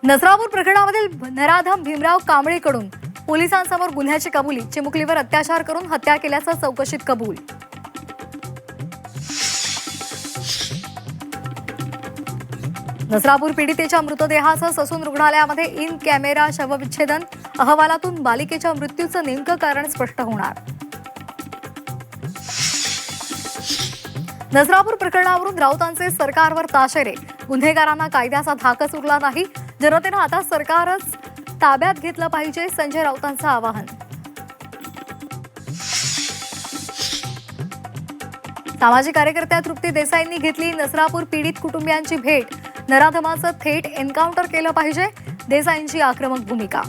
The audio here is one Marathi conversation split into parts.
नसरापूर प्रकरणामधील नराधम भीमराव कांबळेकडून पोलिसांसमोर गुन्ह्याची कबुली. चिमुकलीवर अत्याचार करून हत्या केल्याचं चौकशीत कबूल. नसरापूर पीडितेच्या मृतदेहासह ससून रुग्णालयामध्ये इन कॅमेरा शवविच्छेदन. अहवालातून बालिकेच्या मृत्यूचं नेमकं कारण स्पष्ट होणार. नसरापूर प्रकरणावरून राऊतांचे सरकारवर ताशेरे. गुन्हेगारांना कायद्याचा धाकच उरला नाही. जनतेनं आता सरकारच ताब्यात घेतलं पाहिजे, संजय राऊतांचं आवाहन. सामाजिक कार्यकर्त्या तृप्ती देसाईंनी घेतली नसरापूर पीडित कुटुंबियांची भेट. नराधमाचं थेट एन्काउंटर केलं पाहिजे, देसाईंची आक्रमक भूमिका.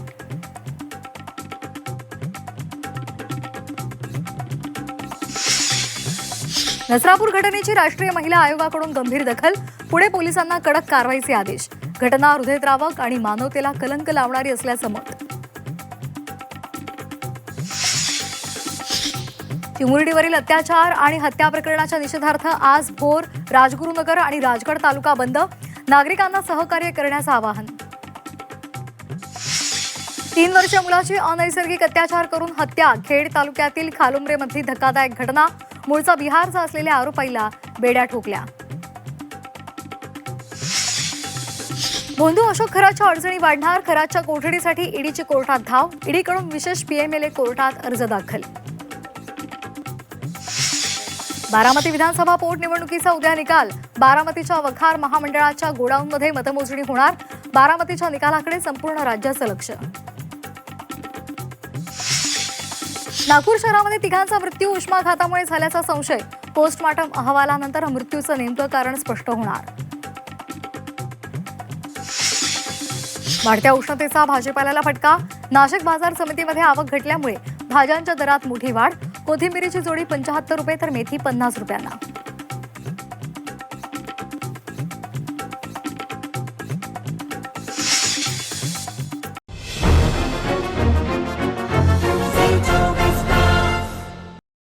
नसरापूर घटनेची राष्ट्रीय महिला आयोगाकडून गंभीर दखल. पुणे पोलिसांना कडक कारवाईचे आदेश. घटना हृदयद्रावक आणि मानवतेला कलंक लावणारी असल्याचं मत. चिमुरडीवरील अत्याचार आणि हत्या प्रकरणाच्या निषेधार्थ आज भोर राजगुरुनगर आणि राजगड तालुका बंद. नागरिकांना सहकार्य करण्याचं आवाहन. 3 वर्षीय मुलाची अनैसर्गिक अत्याचार करून हत्या. खेड तालुक्यातील खालुंब्रेमधली धक्कादायक घटना. मूळचा बिहारचा असलेल्या आरोपीला बेड्या ठोकल्या. बोंधू अशोक खरातच्या अडचणी वाढणार. खरातच्या कोठडीसाठी ईडीची कोर्टात धाव. ईडीकडून विशेष पीएमएलए कोर्टात अर्ज दाखल. बारामती विधानसभा पोटनिवडणुकीचा उद्या निकाल. बारामतीच्या वखार महामंडळाच्या गोडाऊनमध्ये मतमोजणी होणार. बारामतीच्या निकालाकडे संपूर्ण राज्याचं लक्ष. नागपूर शहरामध्ये तिघांचा मृत्यू उष्माघातामुळे झाल्याचा संशय. पोस्टमॉर्टम अहवालानंतर मृत्यूचं नेमकं कारण स्पष्ट होणार. वाढत्या उष्णतेचा भाजीपाल्याला फटका. नाशिक बाजार समितीमध्ये आवक घटल्यामुळे भाज्यांच्या दरात मोठी वाढ. कोथिंबीरीची जोडी 75 रुपये तर मेथी 50 रुपयांना.